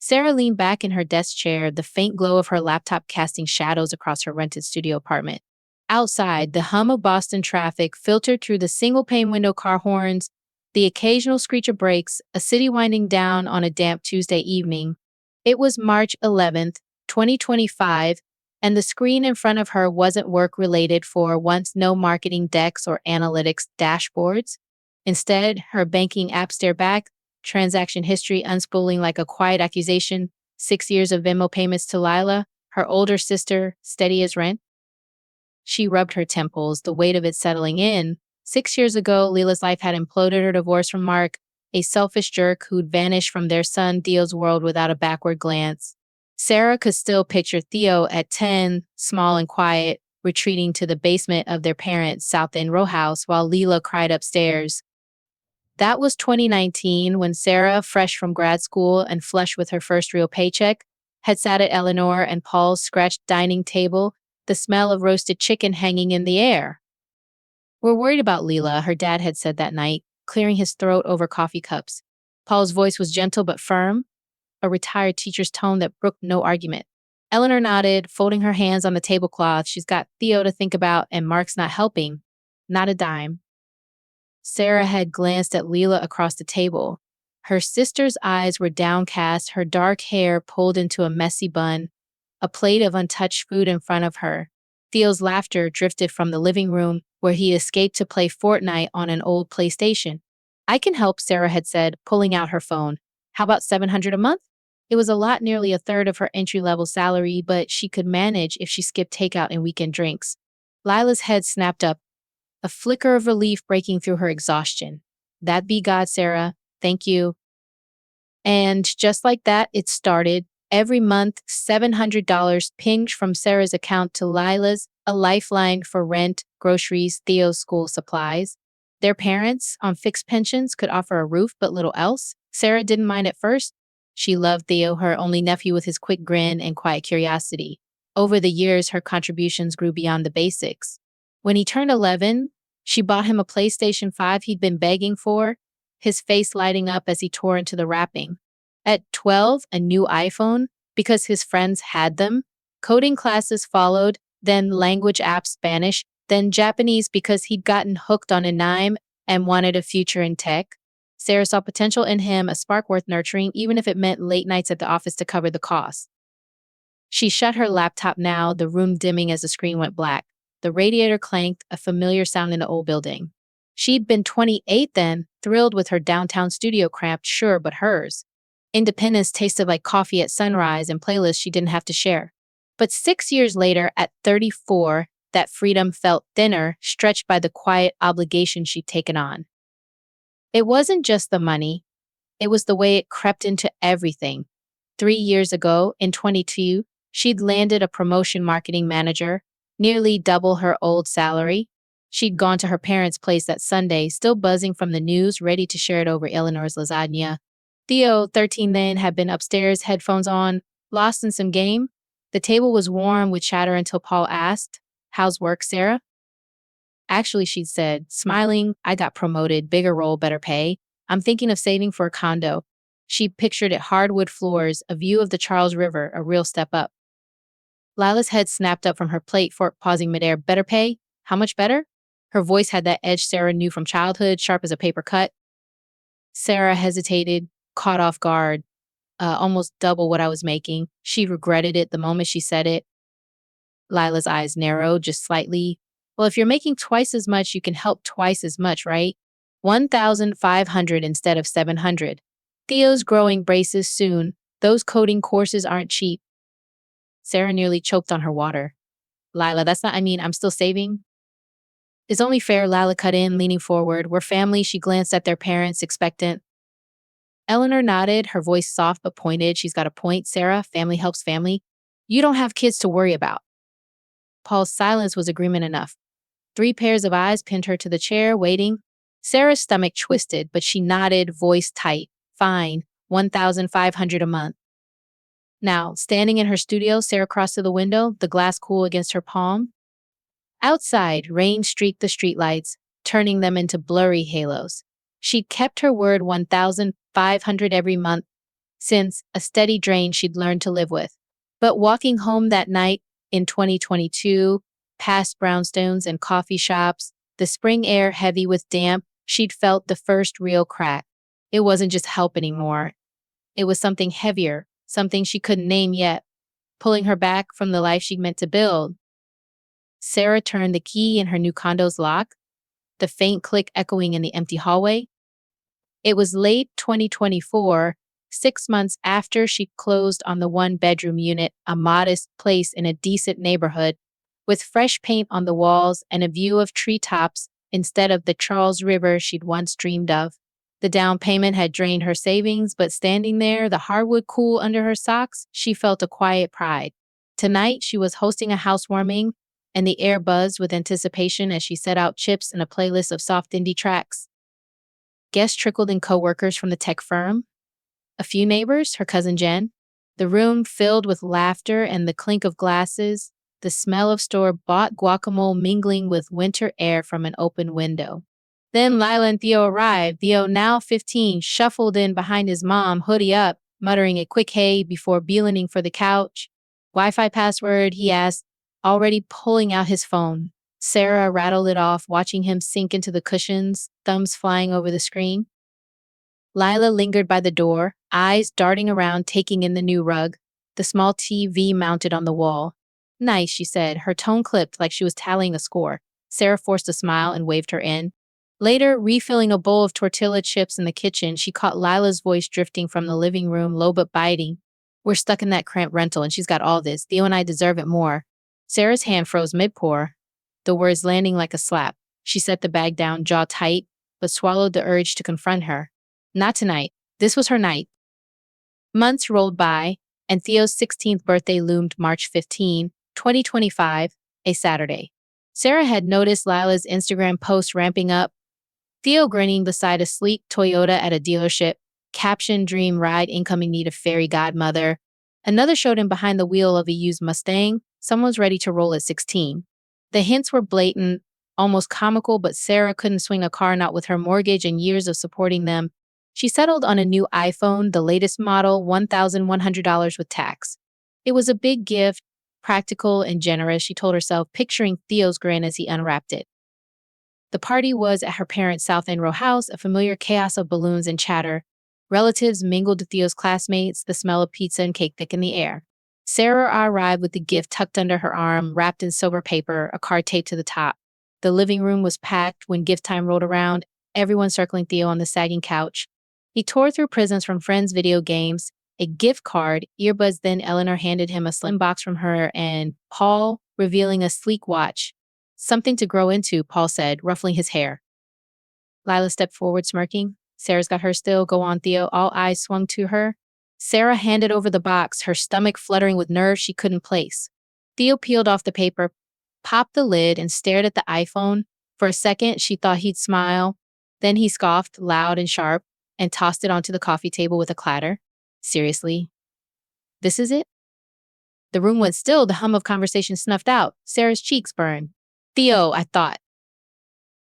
Sarah leaned back in her desk chair, the faint glow of her laptop casting shadows across her rented studio apartment. Outside, the hum of Boston traffic filtered through the single pane window car horns, the occasional screech of brakes, a city winding down on a damp Tuesday evening. It was March 11th, 2025, and the screen in front of her wasn't work related for once no marketing decks or analytics dashboards. Instead, her banking app stared back, transaction history unspooling like a quiet accusation, 6 years of Venmo payments to Lila, her older sister, steady as rent. She rubbed her temples, the weight of it settling in. 6 years ago, Lila's life had imploded. Her divorce from Mark, a selfish jerk who'd vanished from their son Theo's world without a backward glance. Sarah could still picture Theo at 10, small and quiet, retreating to the basement of their parents' South End row house while Lila cried upstairs. That was 2019 when Sarah, fresh from grad school and flush with her first real paycheck, had sat at Eleanor and Paul's scratched dining table, the smell of roasted chicken hanging in the air. "We're worried about Lila," her dad had said that night, clearing his throat over coffee cups. Paul's voice was gentle but firm, a retired teacher's tone that brooked no argument. Eleanor nodded, folding her hands on the tablecloth. "She's got Theo to think about, and Mark's not helping. Not a dime." Sarah had glanced at Lila across the table. Her sister's eyes were downcast, her dark hair pulled into a messy bun, a plate of untouched food in front of her. Theo's laughter drifted from the living room where he escaped to play Fortnite on an old PlayStation. "I can help," Sarah had said, pulling out her phone. "How about $700 a month?" It was a lot, nearly a third of her entry-level salary, but she could manage if she skipped takeout and weekend drinks. Lila's head snapped up, a flicker of relief breaking through her exhaustion. "That'd be God, Sarah. Thank you." And just like that, it started. Every month, $700 pinged from Sarah's account to Lila's, a lifeline for rent, groceries, Theo's school supplies. Their parents, on fixed pensions, could offer a roof but little else. Sarah didn't mind at first. She loved Theo, her only nephew with his quick grin and quiet curiosity. Over the years, her contributions grew beyond the basics. When he turned 11, she bought him a PlayStation 5 he'd been begging for, his face lighting up as he tore into the wrapping. At 12, a new iPhone, because his friends had them. Coding classes followed, then language apps Spanish, then Japanese because he'd gotten hooked on anime and wanted a future in tech. Sarah saw potential in him, a spark worth nurturing, even if it meant late nights at the office to cover the cost. She shut her laptop now, the room dimming as the screen went black. The radiator clanked, a familiar sound in the old building. She'd been 28 then, thrilled with her downtown studio cramped, sure, but hers. Independence tasted like coffee at sunrise and playlists she didn't have to share. But 6 years later, at 34, that freedom felt thinner, stretched by the quiet obligation she'd taken on. It wasn't just the money. It was the way it crept into everything. 3 years ago, in 22, she'd landed a promotion marketing manager, nearly double her old salary. She'd gone to her parents' place that Sunday, still buzzing from the news, ready to share it over Eleanor's lasagna. Theo, 13 then, had been upstairs, headphones on, lost in some game. The table was warm with chatter until Paul asked, "How's work, Sarah?" "Actually," she said, smiling, "I got promoted, bigger role, better pay. I'm thinking of saving for a condo." She pictured it hardwood floors, a view of the Charles River, a real step up. Lila's head snapped up from her plate, fork pausing midair. "Better pay? How much better?" Her voice had that edge Sarah knew from childhood, sharp as a paper cut. Sarah hesitated, caught off guard. Almost double what I was making. She regretted it the moment she said it. Lila's eyes narrowed just slightly. "Well, if you're making twice as much, you can help twice as much, right? 1,500 instead of 700. Theo's growing braces soon. Those coding courses aren't cheap." Sarah nearly choked on her water. "Lila, that's not, I'm still saving." "It's only fair," Lila cut in, leaning forward. "We're family." She glanced at their parents, expectant. Eleanor nodded, her voice soft but pointed. "She's got a point, Sarah. Family helps family. You don't have kids to worry about." Paul's silence was agreement enough. 3 pairs of eyes pinned her to the chair, waiting. Sarah's stomach twisted, but she nodded, voice tight. "Fine, 1,500 a month." Now, standing in her studio, Sarah crossed to the window, the glass cool against her palm. Outside, rain streaked the streetlights, turning them into blurry halos. She'd kept her word, 1,500 every month, since a steady drain she'd learned to live with. But walking home that night in 2022, past brownstones and coffee shops, the spring air heavy with damp, she'd felt the first real crack. It wasn't just help anymore. It was something heavier, something she couldn't name yet, pulling her back from the life she'd meant to build. Sarah turned the key in her new condo's lock, the faint click echoing in the empty hallway. It was late 2024, 6 months after she closed on the one-bedroom unit, a modest place in a decent neighborhood, with fresh paint on the walls and a view of treetops instead of the Charles River she'd once dreamed of. The down payment had drained her savings, but standing there, the hardwood cool under her socks, she felt a quiet pride. Tonight, she was hosting a housewarming, and the air buzzed with anticipation as she set out chips and a playlist of soft indie tracks. Guests trickled in coworkers from the tech firm, a few neighbors, her cousin Jen. The room filled with laughter and the clink of glasses, the smell of store-bought guacamole mingling with winter air from an open window. Then Lila and Theo arrived. Theo, now 15, shuffled in behind his mom, hoodie up, muttering a quick hey before beelining for the couch. Wi-Fi password, he asked, already pulling out his phone. Sarah rattled it off, watching him sink into the cushions, thumbs flying over the screen. Lila lingered by the door, eyes darting around, taking in the new rug, the small TV mounted on the wall. Nice, she said, her tone clipped like she was tallying a score. Sarah forced a smile and waved her in. Later, refilling a bowl of tortilla chips in the kitchen, she caught Lila's voice drifting from the living room, low but biting. We're stuck in that cramped rental and she's got all this. Theo and I deserve it more. Sarah's hand froze mid-pour, the words landing like a slap. She set the bag down, jaw tight, but swallowed the urge to confront her. Not tonight. This was her night. Months rolled by, and Theo's 16th birthday loomed March 15, 2025, a Saturday. Sarah had noticed Lila's Instagram post ramping up. Theo grinning beside a sleek Toyota at a dealership, caption dream ride incoming need of fairy godmother. Another showed him behind the wheel of a used Mustang. Someone's ready to roll at 16. The hints were blatant, almost comical, but Sarah couldn't swing a car not with her mortgage and years of supporting them. She settled on a new iPhone, the latest model, $1,100 with tax. It was a big gift, practical and generous, she told herself, picturing Theo's grin as he unwrapped it. The party was at her parents' South End row house, a familiar chaos of balloons and chatter. Relatives mingled with Theo's classmates, the smell of pizza and cake thick in the air. Sarah arrived with the gift tucked under her arm, wrapped in silver paper, a card taped to the top. The living room was packed when gift time rolled around, everyone circling Theo on the sagging couch. He tore through presents from friends' video games, a gift card, earbuds. Then Eleanor handed him a slim box from her, and Paul revealing a sleek watch. Something to grow into, Paul said, ruffling his hair. Lila stepped forward, smirking. Sarah's got her still. Go on, Theo. All eyes swung to her. Sarah handed over the box, her stomach fluttering with nerves she couldn't place. Theo peeled off the paper, popped the lid, and stared at the iPhone. For a second, she thought he'd smile. Then he scoffed, loud and sharp, and tossed it onto the coffee table with a clatter. Seriously? This is it? The room went still, the hum of conversation snuffed out. Sarah's cheeks burned. Theo, I thought.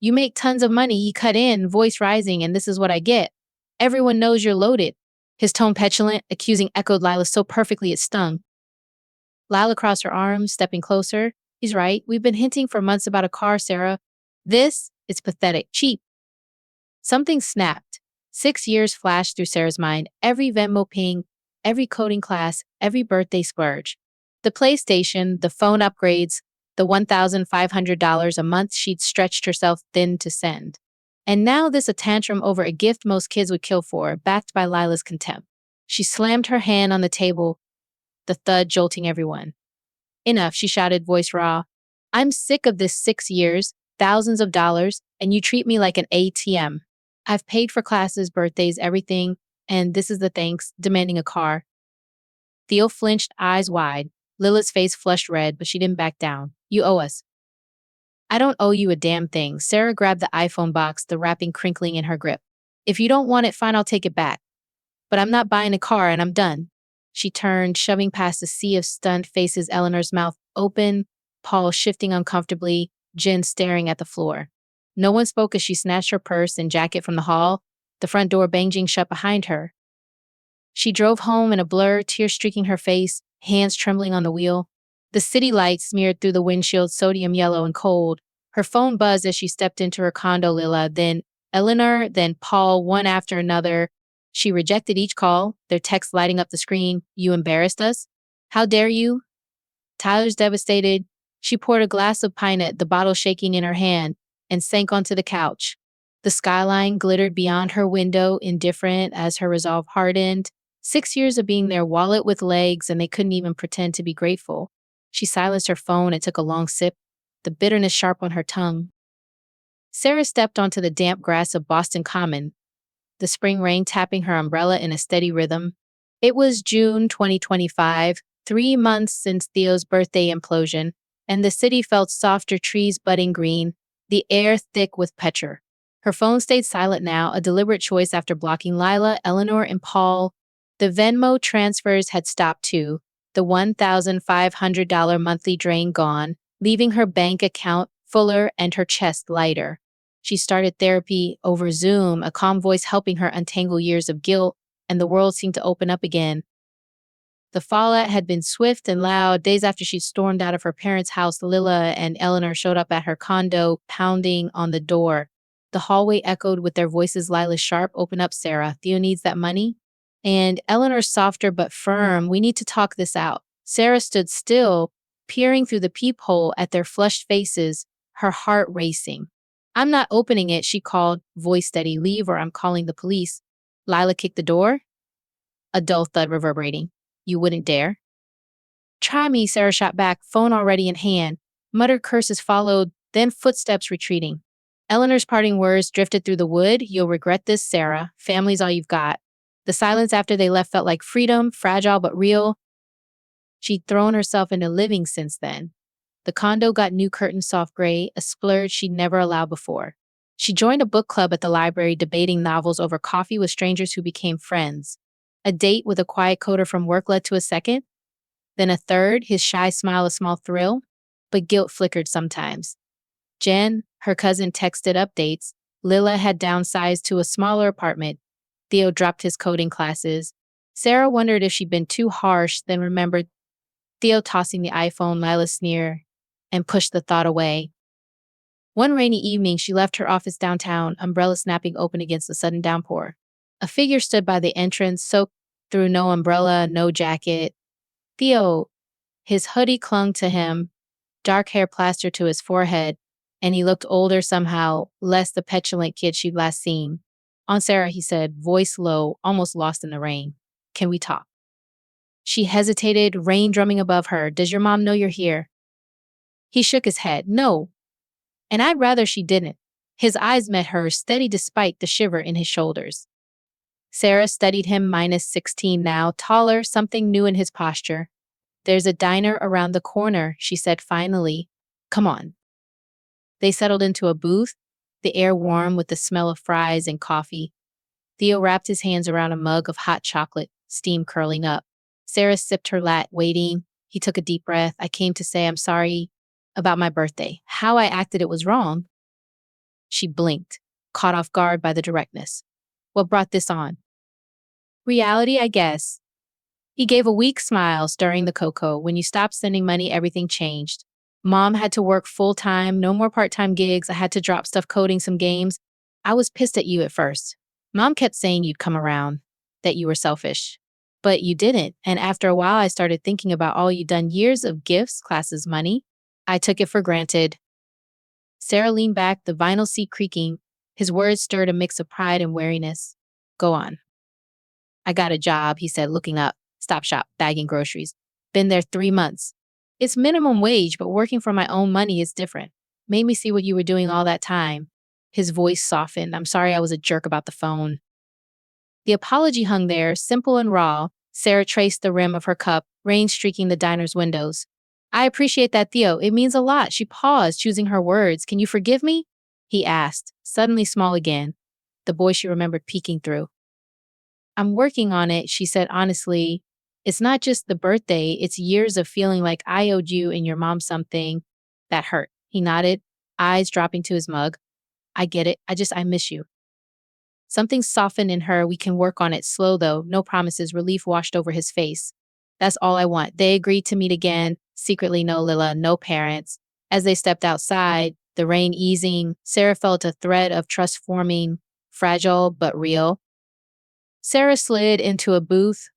You make tons of money, he cut in, voice rising, and this is what I get. Everyone knows you're loaded. His tone petulant, accusing echoed Lila so perfectly it stung. Lila crossed her arms, stepping closer. He's right. We've been hinting for months about a car, Sarah. This is pathetic, cheap. Something snapped. 6 years flashed through Sarah's mind. Every Venmo ping, every coding class, every birthday splurge. The PlayStation, the phone upgrades, the $1,500 a month she'd stretched herself thin to send. And now this a tantrum over a gift most kids would kill for, backed by Lila's contempt. She slammed her hand on the table, the thud jolting everyone. Enough, she shouted, voice raw. I'm sick of this 6 years, thousands of dollars, and you treat me like an ATM. I've paid for classes, birthdays, everything, and this is the thanks, demanding a car. Theo flinched, eyes wide. Lila's face flushed red, but she didn't back down. You owe us. I don't owe you a damn thing. Sarah grabbed the iPhone box, the wrapping crinkling in her grip. If you don't want it, fine, I'll take it back. But I'm not buying a car and I'm done. She turned, shoving past a sea of stunned faces, Eleanor's mouth open, Paul shifting uncomfortably, Jen staring at the floor. No one spoke as she snatched her purse and jacket from the hall, the front door banging shut behind her. She drove home in a blur, tears streaking her face, hands trembling on the wheel. The city lights smeared through the windshield sodium yellow and cold. Her phone buzzed as she stepped into her condo, Lila, then Eleanor, then Paul, one after another. She rejected each call, their text lighting up the screen. You embarrassed us? How dare you? Tyler's devastated. She poured a glass of pint, the bottle shaking in her hand, and sank onto the couch. The skyline glittered beyond her window, indifferent as her resolve hardened. 6 years of being their wallet with legs, and they couldn't even pretend to be grateful. She silenced her phone and took a long sip, the bitterness sharp on her tongue. Sarah stepped onto the damp grass of Boston Common, the spring rain tapping her umbrella in a steady rhythm. It was June 2025, 3 months since Theo's birthday implosion, and the city felt softer, trees budding green, the air thick with petrol. Her phone stayed silent now, a deliberate choice after blocking Lila, Eleanor, and Paul. The Venmo transfers had stopped too, the $1,500 monthly drain gone, leaving her bank account fuller and her chest lighter. She started therapy over Zoom, a calm voice helping her untangle years of guilt, and the world seemed to open up again. The fallout had been swift and loud. Days after she stormed out of her parents' house, Lila and Eleanor showed up at her condo, pounding on the door. The hallway echoed with their voices. Lila sharp, open up, Sarah. Theo needs that money. And Eleanor softer but firm, we need to talk this out. Sarah stood still, peering through the peephole at their flushed faces, her heart racing. I'm not opening it, she called, voice steady. Leave or I'm calling the police. Lila kicked the door, a dull thud reverberating. You wouldn't dare? Try me, Sarah shot back, phone already in hand. Muttered curses followed, then footsteps retreating. Eleanor's parting words drifted through the wood. You'll regret this, Sarah. Family's all you've got. The silence after they left felt like freedom, fragile but real. She'd thrown herself into living since then. The condo got new curtains, soft gray, a splurge she'd never allowed before. She joined a book club at the library, debating novels over coffee with strangers who became friends. A date with a quiet coder from work led to a second, then a third, his shy smile a small thrill, but guilt flickered sometimes. Jen, her cousin, texted updates. Lila had downsized to a smaller apartment. Theo dropped his coding classes. Sarah wondered if she'd been too harsh, then remembered Theo tossing the iPhone, Lila's sneer, and pushed the thought away. One rainy evening, she left her office downtown, umbrella snapping open against the sudden downpour. A figure stood by the entrance, soaked through, no umbrella, no jacket. Theo, his hoodie clung to him, dark hair plastered to his forehead, and he looked older somehow, less the petulant kid she'd last seen. Aunt Sarah, he said, voice low, almost lost in the rain. Can we talk? She hesitated, rain drumming above her. Does your mom know you're here? He shook his head. No. And I'd rather she didn't. His eyes met hers, steady despite the shiver in his shoulders. Sarah studied him, -16 now, taller, something new in his posture. There's a diner around the corner, she said finally. Come on. They settled into a booth, the air warm with the smell of fries and coffee. Theo wrapped his hands around a mug of hot chocolate, steam curling up. Sarah sipped her latte, waiting. He took a deep breath. I came to say I'm sorry about my birthday. How I acted, it was wrong. She blinked, caught off guard by the directness. What brought this on? Reality, I guess. He gave a weak smile, stirring the cocoa. When you stopped sending money, everything changed. Mom had to work full-time, no more part-time gigs. I had to drop stuff coding some games. I was pissed at you at first. Mom kept saying you'd come around, that you were selfish. But you didn't. And after a while, I started thinking about all you'd done, years of gifts, classes, money. I took it for granted. Sarah leaned back, the vinyl seat creaking. His words stirred a mix of pride and wariness. Go on. I got a job, he said, looking up. Stop shop, bagging groceries. Been there 3 months. It's minimum wage, but working for my own money is different. Made me see what you were doing all that time. His voice softened. I'm sorry I was a jerk about the phone. The apology hung there, simple and raw. Sarah traced the rim of her cup, rain streaking the diner's windows. I appreciate that, Theo. It means a lot. She paused, choosing her words. Can you forgive me? He asked, suddenly small again. The boy she remembered peeking through. I'm working on it, she said honestly. It's not just the birthday, it's years of feeling like I owed you and your mom something. That hurt. He nodded, eyes dropping to his mug. I get it. I miss you. Something softened in her. We can work on it. Slow, though. No promises. Relief washed over his face. That's all I want. They agreed to meet again. Secretly, no Lila, no parents. As they stepped outside, the rain easing, Sarah felt a thread of trust forming, fragile but real. Sarah slid into a booth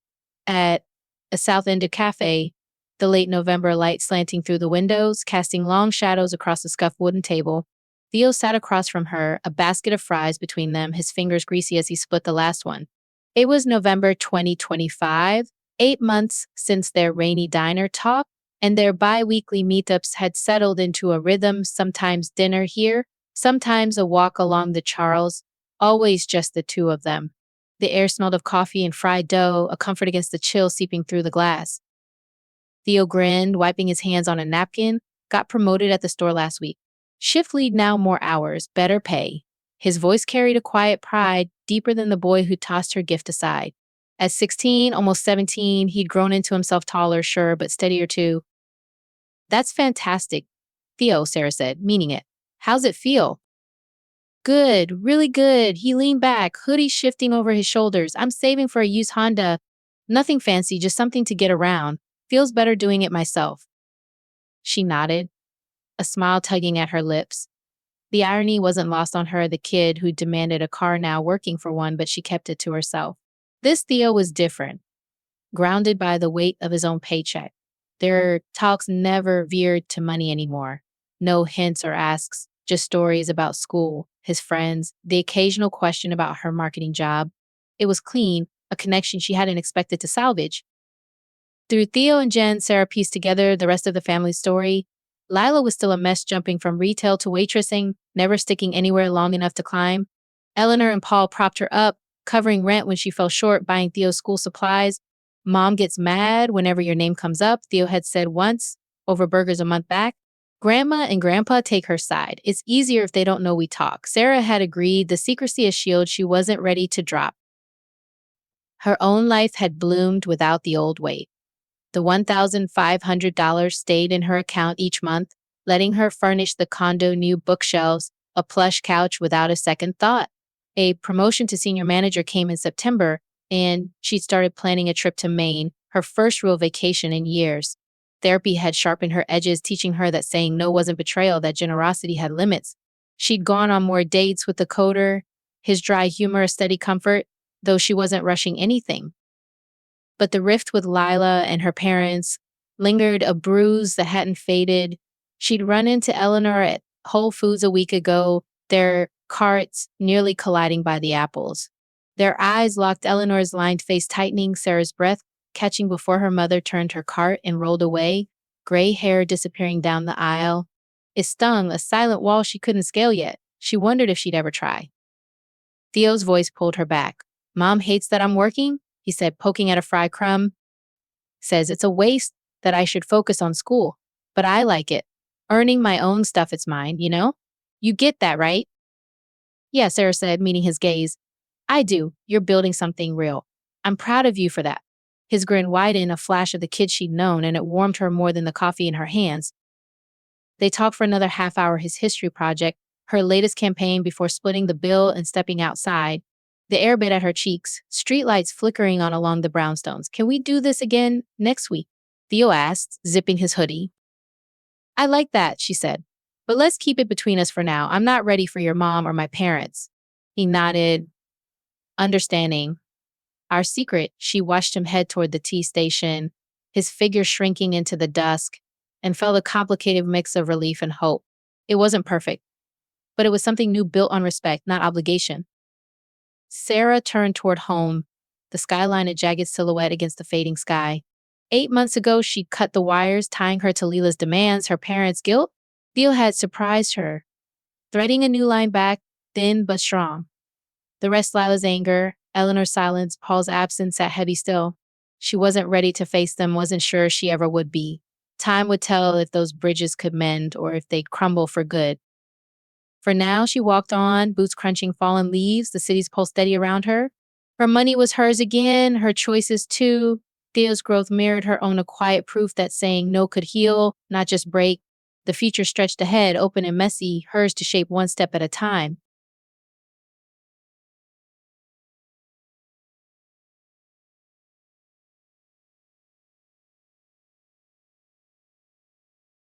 at a South End cafe, the late November light slanting through the windows, casting long shadows across the scuffed wooden table. Theo sat across from her, a basket of fries between them, his fingers greasy as he split the last one. It was November 2025, 8 months since their rainy diner talk, and their bi-weekly meetups had settled into a rhythm, sometimes dinner here, sometimes a walk along the Charles, always just the two of them. The air smelled of coffee and fried dough, a comfort against the chill seeping through the glass. Theo grinned, wiping his hands on a napkin. Got promoted at the store last week. Shift lead now, more hours, better pay. His voice carried a quiet pride, deeper than the boy who tossed her gift aside. At 16, almost 17, he'd grown into himself, taller, sure, but steadier too. That's fantastic, Theo, Sarah said, meaning it. How's it feel? Good, really good. He leaned back, hoodie shifting over his shoulders. I'm saving for a used Honda. Nothing fancy, just something to get around. Feels better doing it myself. She nodded, a smile tugging at her lips. The irony wasn't lost on her, the kid who demanded a car now working for one, but she kept it to herself. This Theo was different, grounded by the weight of his own paycheck. Their talks never veered to money anymore. No hints or asks, just stories about school, his friends, the occasional question about her marketing job. It was clean, a connection she hadn't expected to salvage. Through Theo and Jen, Sarah pieced together the rest of the family's story. Lila was still a mess, jumping from retail to waitressing, never sticking anywhere long enough to climb. Eleanor and Paul propped her up, covering rent when she fell short, buying Theo's school supplies. Mom gets mad whenever your name comes up, Theo had said once, over burgers a month back. Grandma and Grandpa take her side. It's easier if they don't know we talk. Sarah had agreed, the secrecy a shield she wasn't ready to drop. Her own life had bloomed without the old weight. The $1,500 stayed in her account each month, letting her furnish the condo new bookshelves, a plush couch without a second thought. A promotion to senior manager came in September, and she started planning a trip to Maine, her first real vacation in years. Therapy had sharpened her edges, teaching her that saying no wasn't betrayal, that generosity had limits. She'd gone on more dates with the coder, his dry humor a steady comfort, though she wasn't rushing anything. But the rift with Lila and her parents lingered, a bruise that hadn't faded. She'd run into Eleanor at Whole Foods a week ago, their carts nearly colliding by the apples. Their eyes locked, Eleanor's lined face tightening, Sarah's breath catching before her mother turned her cart and rolled away, gray hair disappearing down the aisle. It stung, a silent wall she couldn't scale yet. She wondered if she'd ever try. Theo's voice pulled her back. Mom hates that I'm working, he said, poking at a fry crumb. Says it's a waste, that I should focus on school. But I like it. Earning my own stuff, it's mine, you know? You get that, right? Yeah, Sarah said, meeting his gaze. I do. You're building something real. I'm proud of you for that. His grin widened, a flash of the kid she'd known, and it warmed her more than the coffee in her hands. They talked for another half hour, his history project, her latest campaign, before splitting the bill and stepping outside. The air bit at her cheeks, streetlights flickering on along the brownstones. Can we do this again next week? Theo asked, zipping his hoodie. I like that, she said. But let's keep it between us for now. I'm not ready for your mom or my parents. He nodded, understanding. Our secret, she watched him head toward the tea station, his figure shrinking into the dusk, and felt a complicated mix of relief and hope. It wasn't perfect, but it was something new, built on respect, not obligation. Sarah turned toward home, the skyline a jagged silhouette against the fading sky. 8 months ago, she'd cut the wires, tying her to Lila's demands, her parents' guilt. Theo had surprised her, threading a new line back, thin but strong. The rest, Lila's anger, Eleanor's silence, Paul's absence, sat heavy still. She wasn't ready to face them, wasn't sure she ever would be. Time would tell if those bridges could mend or if they'd crumble for good. For now, she walked on, boots crunching fallen leaves, the city's pulse steady around her. Her money was hers again, her choices too. Theo's growth mirrored her own, a quiet proof that saying no could heal, not just break. The future stretched ahead, open and messy, hers to shape one step at a time.